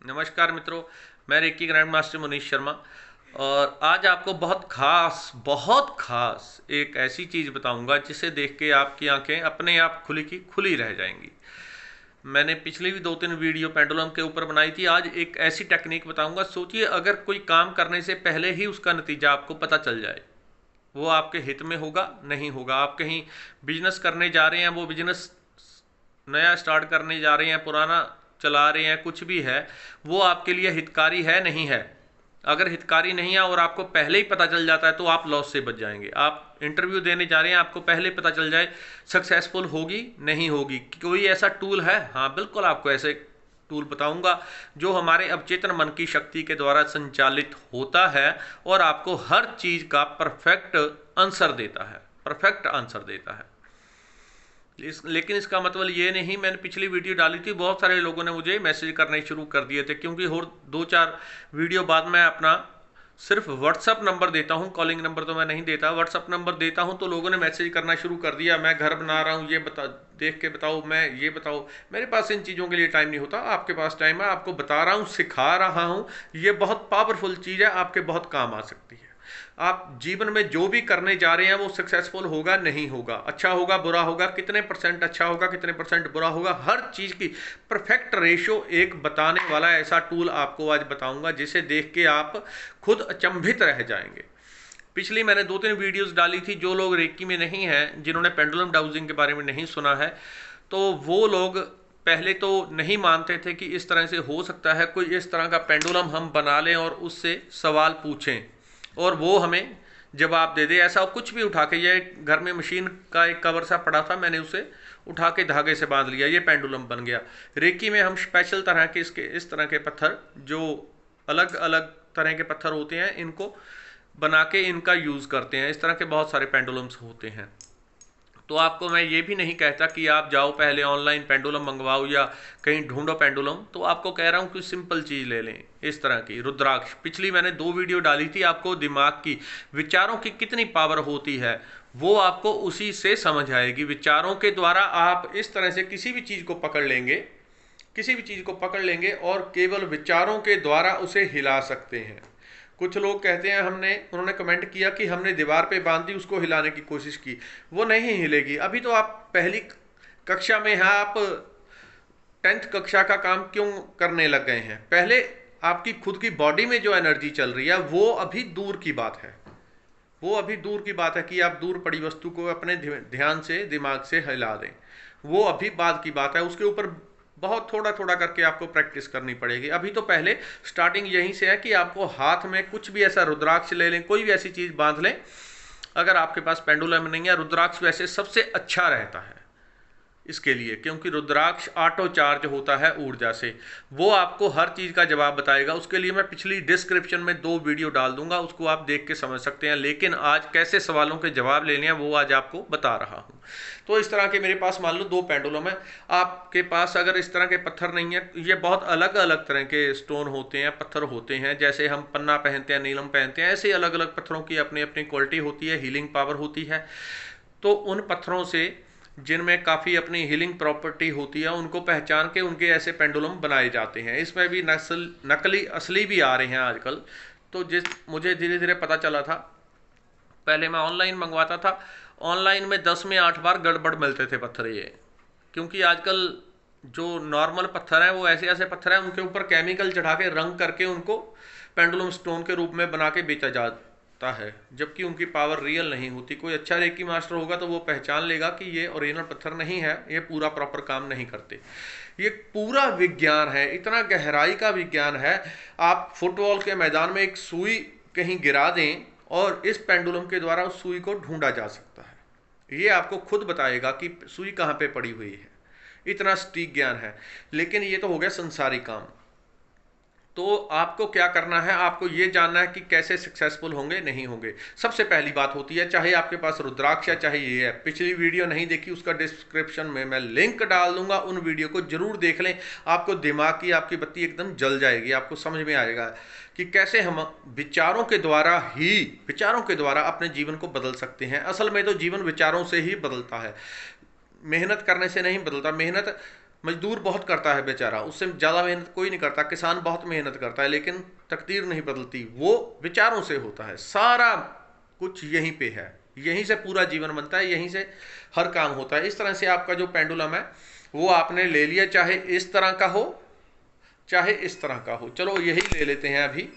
नमस्कार मित्रों। मैं reiki grand master Munish Sharma और आज आपको बहुत खास एक ऐसी चीज़ बताऊंगा जिसे देख के आपकी आंखें अपने आप खुली की खुली रह जाएंगी। मैंने पिछली भी 2-3 वीडियो पेंडुलम के ऊपर बनाई थी। आज एक ऐसी टेक्निक बताऊंगा, सोचिए अगर कोई काम करने से पहले ही उसका नतीजा आपको पता चल जाए, वो आपके हित में होगा नहीं होगा। आप कहीं बिजनेस करने जा रहे हैं, वो बिजनेस नया स्टार्ट करने जा रहे हैं, पुराना चला रहे हैं, कुछ भी है, वो आपके लिए हितकारी है नहीं है। अगर हितकारी नहीं है और आपको पहले ही पता चल जाता है तो आप लॉस से बच जाएंगे। आप इंटरव्यू देने जा रहे हैं, आपको पहले पता चल जाए सक्सेसफुल होगी नहीं होगी। कोई ऐसा टूल है? हाँ बिल्कुल, आपको ऐसे टूल बताऊंगा जो हमारे अवचेतन मन की शक्ति के द्वारा संचालित होता है और आपको हर चीज का परफेक्ट आंसर देता है, परफेक्ट आंसर देता है। लेकिन इसका मतलब ये नहीं, मैंने पिछली वीडियो डाली थी, बहुत सारे लोगों ने मुझे मैसेज करने शुरू कर दिए थे, क्योंकि और 2-4 वीडियो बाद मैं अपना सिर्फ व्हाट्सअप नंबर देता हूँ, कॉलिंग नंबर तो मैं नहीं देता, व्हाट्सअप नंबर देता हूँ, तो लोगों ने मैसेज करना शुरू कर दिया, मैं घर बना रहा हूँ, ये बता देख के बताओ, मैं ये बताओ। मेरे पास इन चीज़ों के लिए टाइम नहीं होता, आपके पास टाइम है, आपको बता रहा हूँ, सिखा रहा हूँ। ये बहुत पावरफुल चीज़ है, आपके बहुत काम आ सकती है। आप जीवन में जो भी करने जा रहे हैं वो सक्सेसफुल होगा नहीं होगा, अच्छा होगा बुरा होगा, कितने परसेंट अच्छा होगा कितने परसेंट बुरा होगा, हर चीज की परफेक्ट रेशो एक बताने वाला ऐसा टूल आपको आज बताऊंगा जिसे देख के आप खुद अचंभित रह जाएंगे। पिछली मैंने 2-3 वीडियोस डाली थी, जो लोग रेकी में नहीं हैं, जिन्होंने पेंडुलम डाउजिंग के बारे में नहीं सुना है, तो वो लोग पहले तो नहीं मानते थे कि इस तरह से हो सकता है, कोई इस तरह का पेंडुलम हम बना लें और उससे सवाल पूछें और वो हमें जवाब दे दे। ऐसा कुछ भी उठा के, ये घर में मशीन का एक कवर सा पड़ा था, मैंने उसे उठा के धागे से बांध लिया, ये पेंडुलम बन गया। रेकी में हम स्पेशल तरह के इस तरह के पत्थर, जो अलग अलग तरह के पत्थर होते हैं, इनको बना के इनका यूज़ करते हैं। इस तरह के बहुत सारे पेंडुलम्स होते हैं। तो आपको मैं ये भी नहीं कहता कि आप जाओ पहले ऑनलाइन पेंडुलम मंगवाओ या कहीं ढूंढो पेंडुलम, तो आपको कह रहा हूँ कि सिंपल चीज़ ले लें। इस तरह की रुद्राक्ष, पिछली मैंने 2 वीडियो डाली थी, आपको दिमाग की, विचारों की कितनी पावर होती है वो आपको उसी से समझ आएगी। विचारों के द्वारा आप इस तरह से किसी भी चीज़ को पकड़ लेंगे, किसी भी चीज़ को पकड़ लेंगे और केवल विचारों के द्वारा उसे हिला सकते हैं। कुछ लोग कहते हैं, उन्होंने कमेंट किया कि हमने दीवार पे बांध दी, उसको हिलाने की कोशिश की, वो नहीं हिलेगी। अभी तो आप पहली कक्षा में हैं, आप 10th कक्षा का काम क्यों करने लग गए हैं? पहले आपकी खुद की बॉडी में जो एनर्जी चल रही है वो अभी दूर की बात है, वो अभी दूर की बात है कि आप दूर पड़ी वस्तु को अपने ध्यान से, दिमाग से हिला दें, वो अभी बाद की बात है। उसके ऊपर बहुत थोड़ा थोड़ा करके आपको प्रैक्टिस करनी पड़ेगी। अभी तो पहले स्टार्टिंग यहीं से है कि आपको हाथ में कुछ भी ऐसा, रुद्राक्ष ले लें, कोई भी ऐसी चीज़ बांध लें। अगर आपके पास पेंडुलम नहीं है, रुद्राक्ष वैसे सबसे अच्छा रहता है इसके लिए, क्योंकि रुद्राक्ष ऑटो चार्ज होता है ऊर्जा से, वो आपको हर चीज़ का जवाब बताएगा। उसके लिए मैं पिछली डिस्क्रिप्शन में 2 वीडियो डाल दूंगा, उसको आप देख के समझ सकते हैं। लेकिन आज कैसे सवालों के जवाब लेने हैं वो आज आपको बता रहा हूँ। तो इस तरह के मेरे पास मान लो 2 पेंडुलम है। आपके पास अगर इस तरह के पत्थर नहीं है, ये बहुत अलग अलग तरह के स्टोन होते हैं, पत्थर होते हैं, जैसे हम पन्ना पहनते हैं, नीलम पहनते हैं, ऐसे अलग अलग पत्थरों की अपनी अपनी क्वालिटी होती है, हीलिंग पावर होती है। तो उन पत्थरों से जिनमें काफ़ी अपनी हीलिंग प्रॉपर्टी होती है, उनको पहचान के उनके ऐसे पेंडुलम बनाए जाते हैं। इसमें भी नकली असली भी आ रहे हैं आजकल। तो मुझे धीरे धीरे पता चला था, पहले मैं ऑनलाइन मंगवाता था, ऑनलाइन में 10 में 8 बार गड़बड़ मिलते थे पत्थर ये, क्योंकि आजकल जो नॉर्मल पत्थर हैं वो ऐसे ऐसे पत्थर हैं, उनके ऊपर केमिकल चढ़ा के रंग करके उनको पेंडुलम स्टोन के रूप में बना के बेचा जाता है, जबकि उनकी पावर रियल नहीं होती। कोई अच्छा रेकी मास्टर होगा तो वो पहचान लेगा कि ये ओरिजिनल पत्थर नहीं है, ये पूरा प्रॉपर काम नहीं करते। ये पूरा विज्ञान है, इतना गहराई का विज्ञान है। आप फुटबॉल के मैदान में एक सुई कहीं गिरा दें और इस पेंडुलम के द्वारा उस सुई को ढूंढा जा सकता है। ये आपको खुद बताएगा कि सुई कहाँ पे पड़ी हुई है, इतना सटीक ज्ञान है। लेकिन ये तो हो गया संसारी काम। तो आपको क्या करना है, आपको ये जानना है कि कैसे सक्सेसफुल होंगे नहीं होंगे। सबसे पहली बात होती है, चाहे आपके पास रुद्राक्ष है चाहे ये है, पिछली वीडियो नहीं देखी उसका डिस्क्रिप्शन में मैं लिंक डाल दूंगा, उन वीडियो को जरूर देख लें। आपको दिमाग की आपकी बत्ती एकदम जल जाएगी, आपको समझ में आएगा कि कैसे हम विचारों के द्वारा अपने जीवन को बदल सकते हैं। असल में तो जीवन विचारों से ही बदलता है, मेहनत करने से नहीं बदलता। मेहनत मजदूर बहुत करता है बेचारा, उससे ज़्यादा मेहनत कोई नहीं करता, किसान बहुत मेहनत करता है, लेकिन तकदीर नहीं बदलती, वो विचारों से होता है, सारा कुछ यहीं पे है, यहीं से पूरा जीवन बनता है, यहीं से हर काम होता है। इस तरह से आपका जो पेंडुलम है वो आपने ले लिया, चाहे इस तरह का हो चाहे इस तरह का हो। चलो यही ले लेते हैं अभी।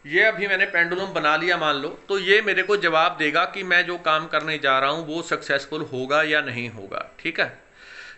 ये अभी मैंने पेंडुलम बना लिया मान लो, तो ये मेरे को जवाब देगा कि मैं जो काम करने जा रहा हूं वो सक्सेसफुल होगा या नहीं होगा। ठीक है,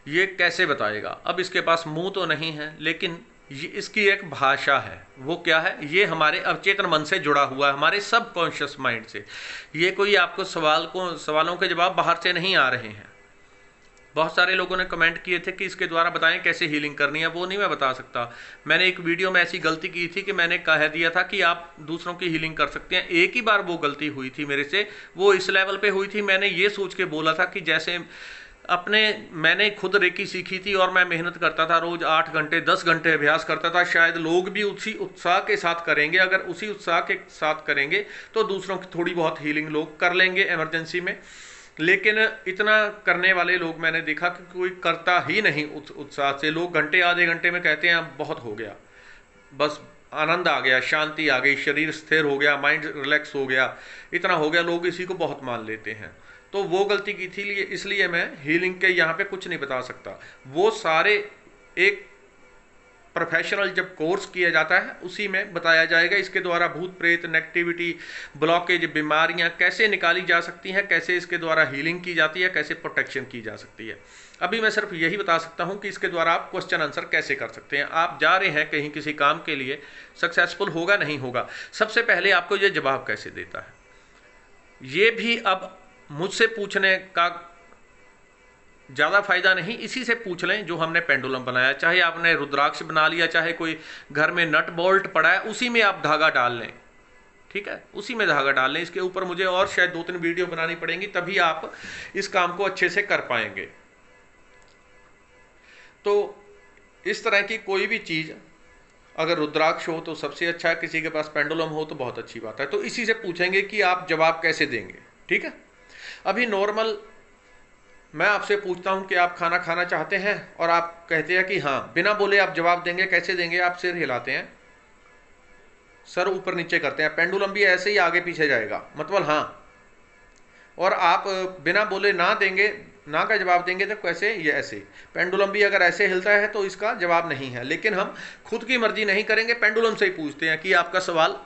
ये कैसे बताएगा? अब इसके पास मुंह तो नहीं है, लेकिन ये इसकी एक भाषा है। वो क्या है? ये हमारे अवचेतन मन से जुड़ा हुआ है, हमारे सबकॉन्शियस माइंड से। ये कोई आपको सवालों के जवाब बाहर से नहीं आ रहे हैं। बहुत सारे लोगों ने कमेंट किए थे कि इसके द्वारा बताएं कैसे हीलिंग करनी है, वो नहीं मैं बता सकता। मैंने एक वीडियो में ऐसी गलती की थी कि मैंने कह दिया था कि आप दूसरों की हीलिंग कर सकते हैं। एक ही बार वो गलती हुई थी मेरे से, वो इस लेवल पे हुई थी, मैंने ये सोच के बोला था कि जैसे मैंने खुद रेकी सीखी थी और मैं मेहनत करता था, रोज 8 घंटे 10 घंटे अभ्यास करता था, शायद लोग भी उसी उत्साह के साथ करेंगे। अगर उसी उत्साह के साथ करेंगे तो दूसरों की थोड़ी बहुत हीलिंग लोग कर लेंगे इमरजेंसी में। लेकिन इतना करने वाले लोग मैंने देखा कि कोई करता ही नहीं उत्साह से। लोग घंटे आधे घंटे में कहते हैं बहुत हो गया, बस आनंद आ गया, शांति आ गई, शरीर स्थिर हो गया, माइंड रिलैक्स हो गया, इतना हो गया। लोग इसी को बहुत मान लेते हैं। तो वो गलती की थी, इसलिए मैं हीलिंग के यहाँ पे कुछ नहीं बता सकता। वो सारे एक प्रोफेशनल जब कोर्स किया जाता है उसी में बताया जाएगा। इसके द्वारा भूत प्रेत, नेगेटिविटी, ब्लॉकेज, बीमारियां कैसे निकाली जा सकती हैं, कैसे इसके द्वारा हीलिंग की जाती है, कैसे प्रोटेक्शन की जा सकती है। अभी मैं सिर्फ यही बता सकता हूं कि इसके द्वारा आप क्वेश्चन आंसर कैसे कर सकते हैं। आप जा रहे हैं कहीं किसी काम के लिए, सक्सेसफुल होगा नहीं होगा, सबसे पहले आपको ये जवाब कैसे देता है, ये भी अब मुझसे पूछने का ज़्यादा फायदा नहीं, इसी से पूछ लें जो हमने पेंडुलम बनाया। चाहे आपने रुद्राक्ष बना लिया, चाहे कोई घर में नट बोल्ट पड़ा है, उसी में आप धागा डाल लें। ठीक है, उसी में धागा डाल लें। इसके ऊपर मुझे और शायद 2-3 वीडियो बनानी पड़ेंगी, तभी आप इस काम को अच्छे से कर पाएंगे। तो इस तरह की कोई भी चीज़, अगर रुद्राक्ष हो तो सबसे अच्छा है, किसी के पास पेंडुलम हो तो बहुत अच्छी बात है। तो इसी से पूछेंगे कि आप जवाब कैसे देंगे। ठीक है, अभी नॉर्मल मैं आपसे पूछता हूं कि आप खाना खाना चाहते हैं और आप कहते हैं कि हाँ, बिना बोले आप जवाब देंगे। कैसे देंगे? आप सिर हिलाते हैं, सर ऊपर नीचे करते हैं, पेंडुलम भी ऐसे ही आगे पीछे जाएगा, मतलब हाँ। और आप बिना बोले ना देंगे, ना का जवाब देंगे तो कैसे? ये ऐसे। पेंडुलम भी अगर ऐसे हिलता है तो इसका जवाब नहीं है। लेकिन हम खुद की मर्जी नहीं करेंगे, पेंडुलम से ही पूछते हैं कि आपका सवाल,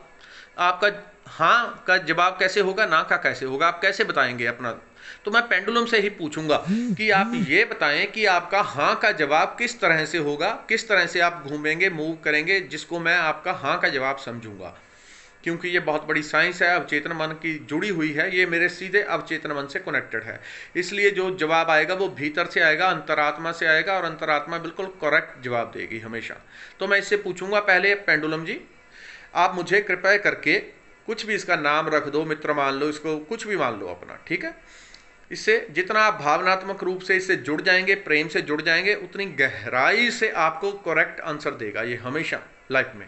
आपका हाँ का जवाब कैसे होगा, ना का कैसे होगा, आप कैसे बताएंगे अपना। तो मैं पेंडुलम से ही पूछूंगा कि आप ये बताएं कि आपका हाँ का जवाब किस तरह से होगा, किस तरह से आप घूमेंगे, मूव करेंगे, जिसको मैं आपका हाँ का जवाब समझूंगा। क्योंकि ये बहुत बड़ी साइंस है, अवचेतन मन की जुड़ी हुई है, ये मेरे सीधे अवचेतन मन से कनेक्टेड है। इसलिए जो जवाब आएगा वो भीतर से आएगा, अंतरात्मा से आएगा, और अंतरात्मा बिल्कुल करेक्ट जवाब देगी हमेशा। तो मैं इससे पूछूंगा पहले, पेंडुलम जी आप मुझे कृपया करके कुछ भी इसका नाम रख दो, मित्र मान लो, इसको कुछ भी मान लो अपना। ठीक है, इससे जितना आप भावनात्मक रूप से इससे जुड़ जाएंगे, प्रेम से जुड़ जाएंगे, उतनी गहराई से आपको करेक्ट आंसर देगा। ये हमेशा लाइफ में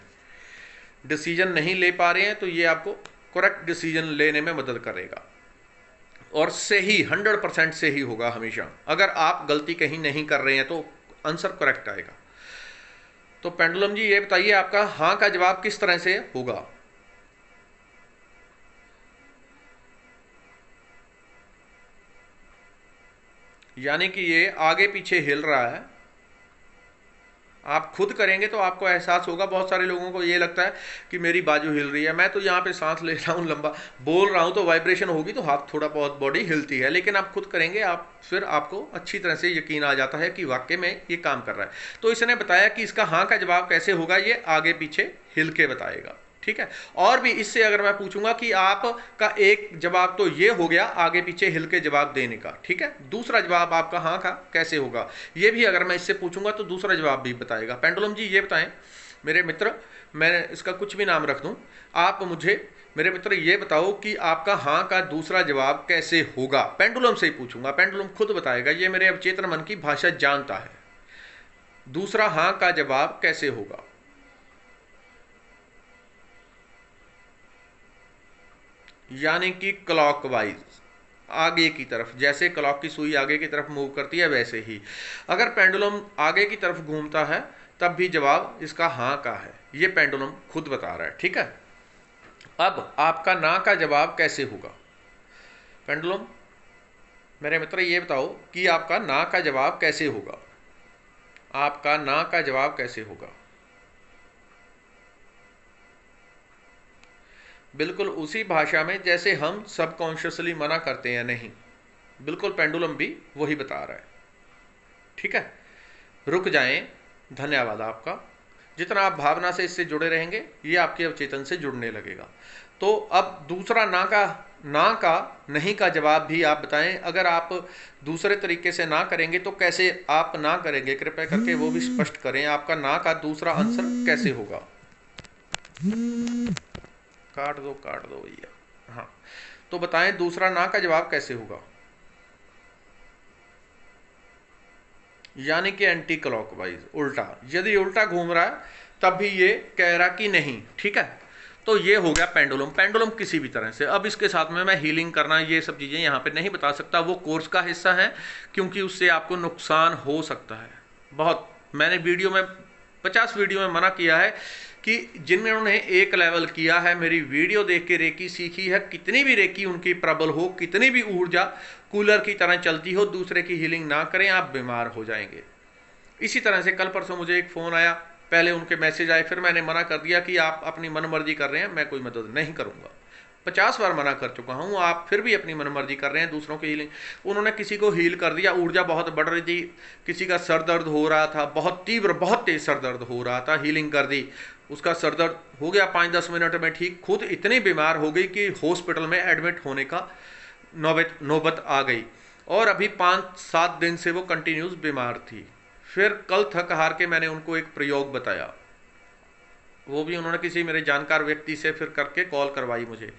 डिसीजन नहीं ले पा रहे हैं तो ये आपको करेक्ट डिसीजन लेने में मदद करेगा, और सही 100% सही होगा हमेशा। अगर आप गलती कहीं नहीं कर रहे हैं तो आंसर करेक्ट आएगा। तो पेंडुलम जी ये बताइए आपका हाँ का जवाब किस तरह से होगा? यानी कि ये आगे पीछे हिल रहा है। आप खुद करेंगे तो आपको एहसास होगा। बहुत सारे लोगों को ये लगता है कि मेरी बाजू हिल रही है, मैं तो यहाँ पे सांस ले रहा हूँ, लंबा बोल रहा हूँ तो वाइब्रेशन होगी तो हाथ थोड़ा बहुत बॉडी हिलती है। लेकिन आप खुद करेंगे, आप फिर आपको अच्छी तरह से यकीन आ जाता है कि वाकई में ये काम कर रहा है। तो इसने बताया कि इसका हाँ का जवाब कैसे होगा, ये आगे पीछे हिल के बताएगा। ठीक है, और भी इससे अगर मैं पूछूंगा कि आपका एक जवाब तो ये हो गया आगे पीछे हिल के जवाब देने का, ठीक है, दूसरा जवाब आपका हाँ का कैसे होगा, ये भी अगर मैं इससे पूछूंगा तो दूसरा जवाब भी बताएगा। पेंडुलम जी ये बताएं मेरे मित्र, मैं इसका कुछ भी नाम रख दूं, आप मुझे मेरे मित्र ये बताओ कि आपका हाँ का दूसरा जवाब कैसे होगा। पेंडुलम से ही पूछूंगा, पेंडुलम खुद बताएगा, ये मेरे अवचेतन मन की भाषा जानता है। दूसरा हाँ का जवाब कैसे होगा? यानी कि क्लॉकवाइज। आगे की तरफ, जैसे क्लॉक की सुई आगे की तरफ मूव करती है वैसे ही। अगर पेंडुलम आगे की तरफ घूमता है तब भी जवाब इसका हाँ का है, ये पेंडुलम खुद बता रहा है। ठीक है, अब आपका ना का जवाब कैसे होगा? पेंडुलम मेरे मित्र ये बताओ कि आपका ना का जवाब कैसे होगा? आपका ना का जवाब कैसे होगा? बिल्कुल उसी भाषा में जैसे हम सबकॉन्शियसली मना करते हैं। नहीं, बिल्कुल पेंडुलम भी वही बता रहा है। ठीक है, रुक जाएं, धन्यवाद आपका। जितना आप भावना से इससे जुड़े रहेंगे ये आपके अवचेतन से जुड़ने लगेगा। तो अब दूसरा ना का नहीं का जवाब भी आप बताएं। अगर आप दूसरे तरीके से ना करेंगे तो कैसे आप ना करेंगे, कृपया करके वो भी स्पष्ट करें। आपका ना का दूसरा आंसर कैसे होगा? काट दो भैया। हाँ, तो बताएं दूसरा ना का जवाब कैसे होगा? यानी कि एंटी क्लॉकवाइज, उल्टा। यदि उल्टा घूम रहा है तब भी ये कह रहा कि नहीं। ठीक है, तो ये हो गया पेंडुलम। पेंडुलम किसी भी तरह से, अब इसके साथ में मैं हीलिंग करना ये सब चीज़ें यहाँ पे नहीं बता सकता, वो कोर्स का हिस्सा है, क्योंकि उससे आपको नुकसान हो सकता है बहुत। मैंने वीडियो में 50 वीडियो में मना किया है कि जिन्होंने एक लेवल किया है, मेरी वीडियो देख के रेकी सीखी है, कितनी भी रेकी उनकी प्रबल हो, कितनी भी ऊर्जा कूलर की तरह चलती हो, दूसरे की हीलिंग ना करें, आप बीमार हो जाएंगे। इसी तरह से कल परसों मुझे एक फ़ोन आया, पहले उनके मैसेज आए, फिर मैंने मना कर दिया कि आप अपनी मनमर्जी कर रहे हैं, मैं कोई मदद नहीं करूंगा। 50 बार मना कर चुका हूं, आप फिर भी अपनी मनमर्जी कर रहे हैं दूसरों की हीलिंग। उन्होंने किसी को हील कर दिया, ऊर्जा बहुत बढ़ रही थी, किसी का सर दर्द हो रहा था, बहुत तीव्र बहुत तेज सर दर्द हो रहा था, हीलिंग कर दी, उसका सर दर्द हो गया 5-10 मिनट में ठीक। खुद इतनी बीमार हो गई कि हॉस्पिटल में एडमिट होने का नौबत आ गई, और अभी 5-7 दिन से वो कंटिन्यूस बीमार थी। फिर कल थक हार के मैंने उनको एक प्रयोग बताया, वो भी उन्होंने किसी मेरे जानकार व्यक्ति से फिर करके कॉल करवाई मुझे,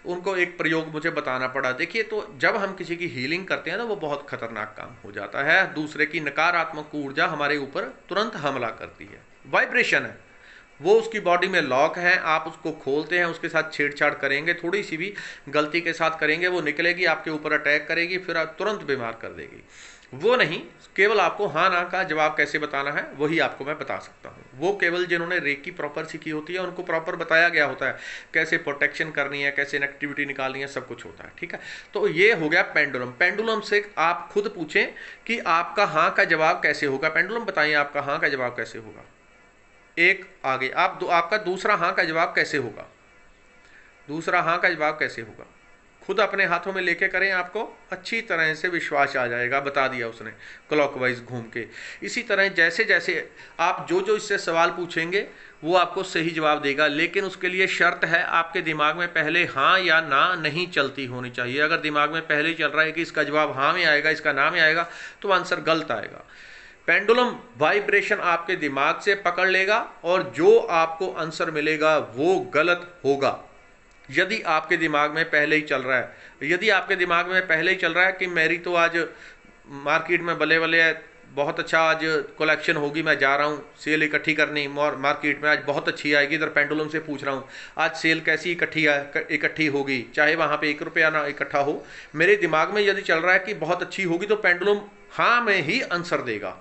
उनको एक प्रयोग मुझे बताना पड़ा। देखिए, तो जब हम किसी की हीलिंग करते हैं ना, वो बहुत खतरनाक काम हो जाता है। दूसरे की नकारात्मक ऊर्जा हमारे ऊपर तुरंत हमला करती है, वाइब्रेशन है वो, उसकी बॉडी में लॉक है, आप उसको खोलते हैं, उसके साथ छेड़छाड़ करेंगे, थोड़ी सी भी गलती के साथ करेंगे, वो निकलेगी, आपके ऊपर अटैक करेगी, फिर आप तुरंत बीमार कर देगी। वो नहीं, केवल आपको हाँ ना का जवाब कैसे बताना है वही आपको मैं बता सकता हूँ। वो केवल जिन्होंने रेकी प्रॉपर सीखी होती है उनको प्रॉपर बताया गया होता है कैसे प्रोटेक्शन करनी है, कैसे नेगेटिविटी निकालनी है, सब कुछ होता है। ठीक है, तो ये हो गया पेंडुलम। पेंडुलम से आप खुद पूछें कि आपका हाँ का जवाब कैसे होगा। पेंडुलम बताइए आपका हाँ का जवाब कैसे होगा। एक आगे आपका दूसरा हाँ का जवाब कैसे होगा? दूसरा हाँ का जवाब कैसे होगा? खुद अपने हाथों में लेके करें, आपको अच्छी तरह से विश्वास आ जाएगा। बता दिया उसने क्लॉकवाइज घूम के। इसी तरह जैसे जैसे आप जो इससे सवाल पूछेंगे वो आपको सही जवाब देगा, लेकिन उसके लिए शर्त है आपके दिमाग में पहले हाँ या ना नहीं चलती होनी चाहिए। अगर दिमाग में पहले ही चल रहा है कि इसका जवाब हाँ में आएगा, इसका ना में आएगा, तो आंसर गलत आएगा। पेंडुलम वाइब्रेशन आपके दिमाग से पकड़ लेगा और जो आपको आंसर मिलेगा वो गलत होगा। यदि आपके दिमाग में पहले ही चल रहा है, यदि आपके दिमाग में पहले ही चल रहा है कि मेरी तो आज मार्केट में बल्ले बल्ले है, बहुत अच्छा आज कलेक्शन होगी, मैं जा रहा हूँ सेल इकट्ठी करनी, मार्केट में आज बहुत अच्छी आएगी, इधर पेंडुलम से पूछ रहा हूँ आज सेल कैसी इकट्ठी होगी, चाहे वहाँ पे 1 रुपया ना इकट्ठा हो, मेरे दिमाग में यदि चल रहा है कि बहुत अच्छी होगी, तो पेंडुलम हाँ में ही आंसर देगा।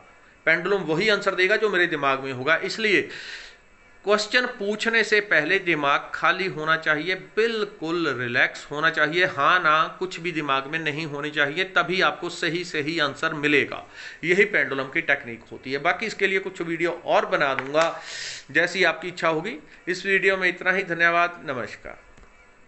पेंडुलम वही आंसर देगा जो मेरे दिमाग में होगा। इसलिए क्वेश्चन पूछने से पहले दिमाग खाली होना चाहिए, बिल्कुल रिलैक्स होना चाहिए, हाँ ना कुछ भी दिमाग में नहीं होनी चाहिए, तभी आपको सही सही आंसर मिलेगा। यही पेंडुलम की टेक्निक होती है। बाकी इसके लिए कुछ वीडियो और बना दूंगा जैसी आपकी इच्छा होगी। इस वीडियो में इतना ही, धन्यवाद, नमस्कार।